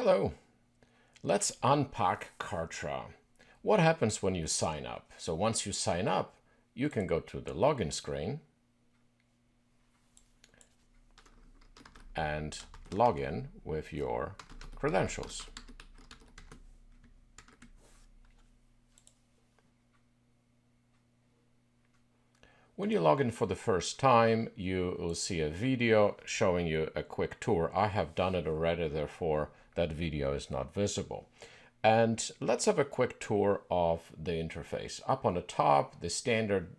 Hello. Let's unpack Kartra. What happens when you sign up? So once you sign up, you can go to the login screen and log in with your credentials. When you log in for the first time, you will see a video showing you a quick tour. I have done it already, therefore that video is not visible. And let's have a quick tour of the interface. Up on the top, the standard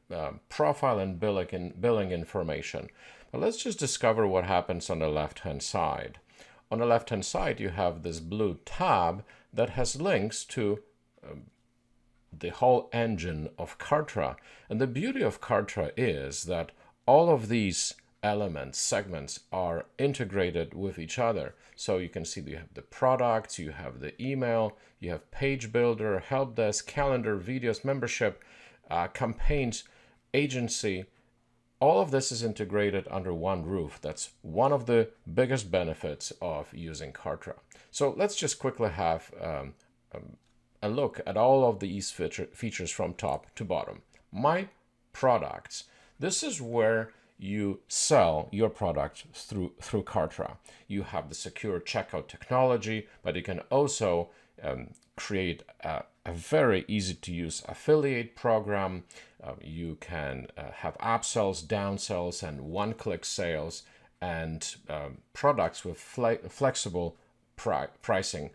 profile and billing information. But let's just discover what happens on the left-hand side. On the left-hand side, you have this blue tab that has links to the whole engine of Kartra. And the beauty of Kartra is that all of these elements, segments, are integrated with each other. So you can see you have the products, you have the email, you have page builder, help desk, calendar, videos, membership, campaigns, agency. All of this is integrated under one roof. That's one of the biggest benefits of using Kartra. So let's just quickly have a look at all of these features from top to bottom. My products. This is where you sell your product through Kartra. You have the secure checkout technology, but you can also create a very easy to use affiliate program. You can have upsells, downsells, and one-click sales, and products with flexible pricing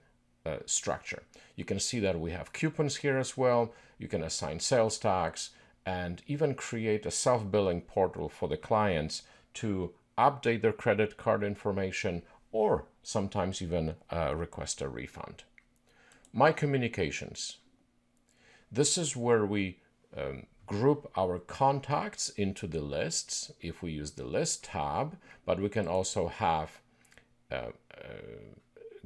structure. You can see that we have coupons here as well. You can assign sales tax and even create a self-billing portal for the clients to update their credit card information or sometimes even request a refund. My communications. This is where we group our contacts into the lists if we use the list tab, but we can also have a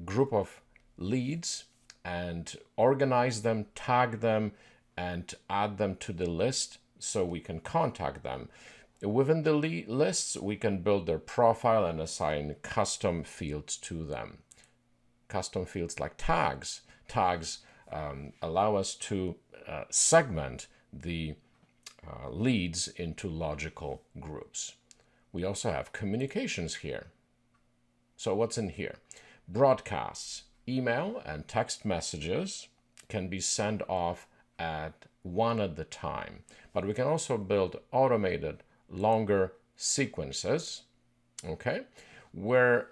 group of leads and organize them, tag them, and add them to the list so we can contact them. Within the lists, we can build their profile and assign custom fields to them. Custom fields like tags. Tags allow us to segment the leads into logical groups. We also have communications here. So what's in here? Broadcasts. Email and text messages can be sent off at one at a time, but we can also build automated longer sequences, okay, where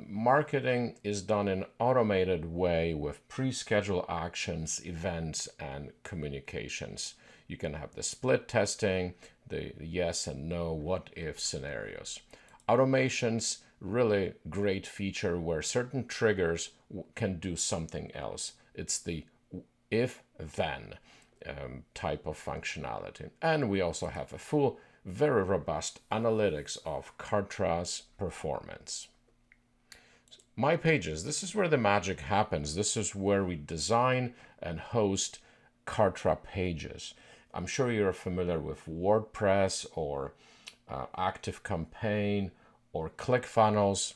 marketing is done in an automated way with pre-scheduled actions, events, and communications. You can have the split testing, the yes and no, what if scenarios. Automations, really great feature where certain triggers can do something else. It's the if-then type of functionality. And we also have a full, very robust analytics of Kartra's performance. My pages, this is where the magic happens. This is where we design and host Kartra pages. I'm sure you're familiar with WordPress or ActiveCampaign or ClickFunnels.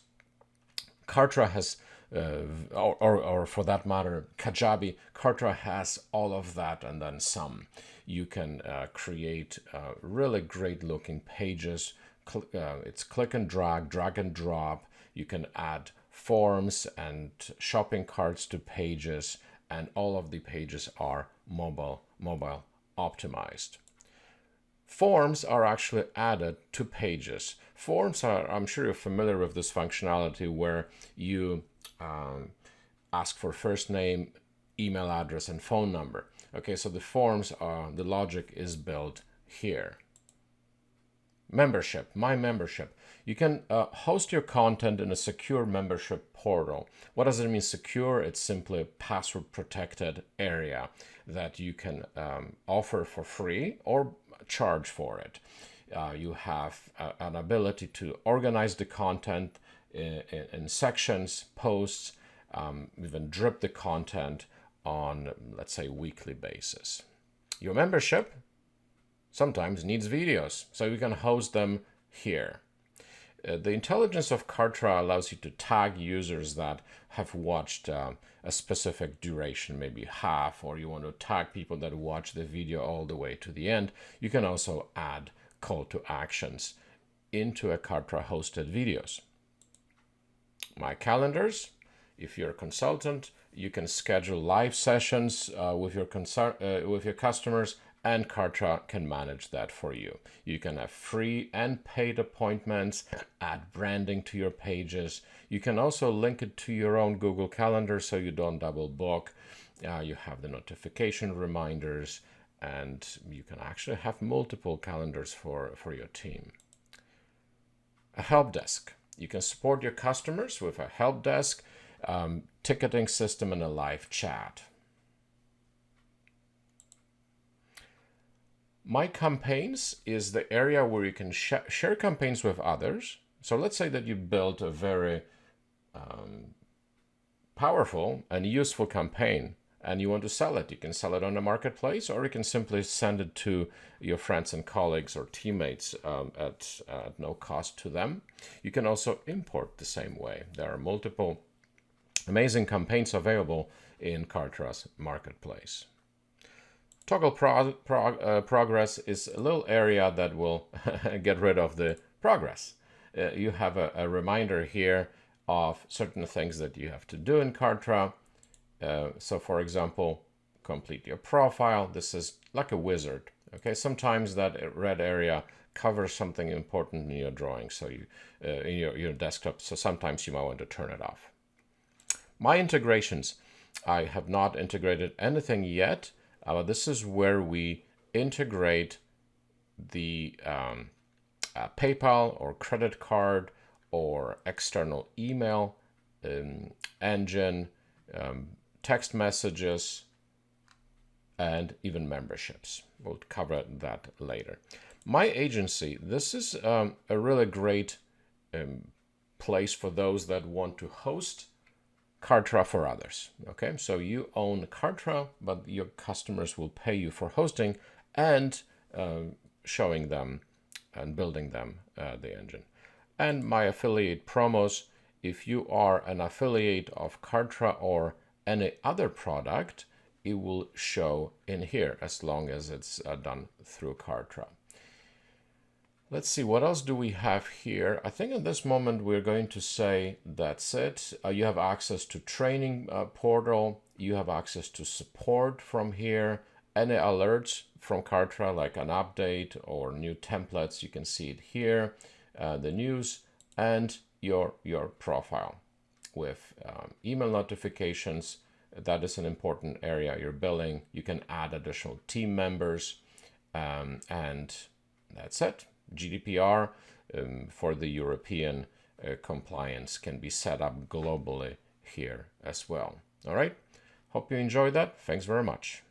Kartra has, or for that matter, Kajabi. Kartra has all of that and then some. You can create really great looking pages. It's click and drag and drop. You can add forms and shopping carts to pages, and all of the pages are mobile optimized. Forms are actually added to pages. Forms are, I'm sure you're familiar with this functionality where you ask for first name, email address, and phone number. Okay, so the forms are, the logic is built here. Membership, my membership. You can host your content in a secure membership portal. What does it mean secure? It's simply a password protected area that you can offer for free or charge for it. You have an ability to organize the content in sections, posts, even drip the content on, let's say, weekly basis. Your membership sometimes needs videos, so you can host them here. The intelligence of Kartra allows you to tag users that have watched a specific duration, maybe half, or you want to tag people that watch the video all the way to the end. You can also add call to actions into a Kartra hosted videos. My calendars. If you're a consultant, you can schedule live sessions with your customers, and Kartra can manage that for you. You can have free and paid appointments, add branding to your pages. You can also link it to your own Google Calendar so you don't double book. You have the notification reminders, and you can actually have multiple calendars for your team. A help desk. You can support your customers with a help desk, ticketing system, and a live chat. My campaigns is the area where you can share campaigns with others. So let's say that you built a very powerful and useful campaign and you want to sell it. You can sell it on a marketplace, or you can simply send it to your friends and colleagues or teammates at no cost to them. You can also import the same way. There are multiple amazing campaigns available in Kartra's marketplace. Toggle progress is a little area that will get rid of the progress. You have a reminder here of certain things that you have to do in Kartra. So for example, complete your profile. This is like a wizard. Okay, sometimes that red area covers something important in your drawing, so you in your desktop. So sometimes you might want to turn it off. My integrations. I have not integrated anything yet. This is where we integrate the PayPal or credit card or external email engine, text messages, and even memberships. We'll cover that later. My agency, this is a really great place for those that want to host Kartra for others. Okay, so you own Kartra, but your customers will pay you for hosting and showing them and building them the engine. And my affiliate promos, if you are an affiliate of Kartra or any other product, it will show in here as long as it's done through Kartra. Let's see, what else do we have here? I think at this moment we're going to say that's it. You have access to training portal. You have access to support from here. Any alerts from Kartra, like an update or new templates, you can see it here. The news and your profile with email notifications. That is an important area. Your billing. You can add additional team members, and that's it. GDPR for the European compliance can be set up globally here as well. All right. Hope you enjoyed that. Thanks very much.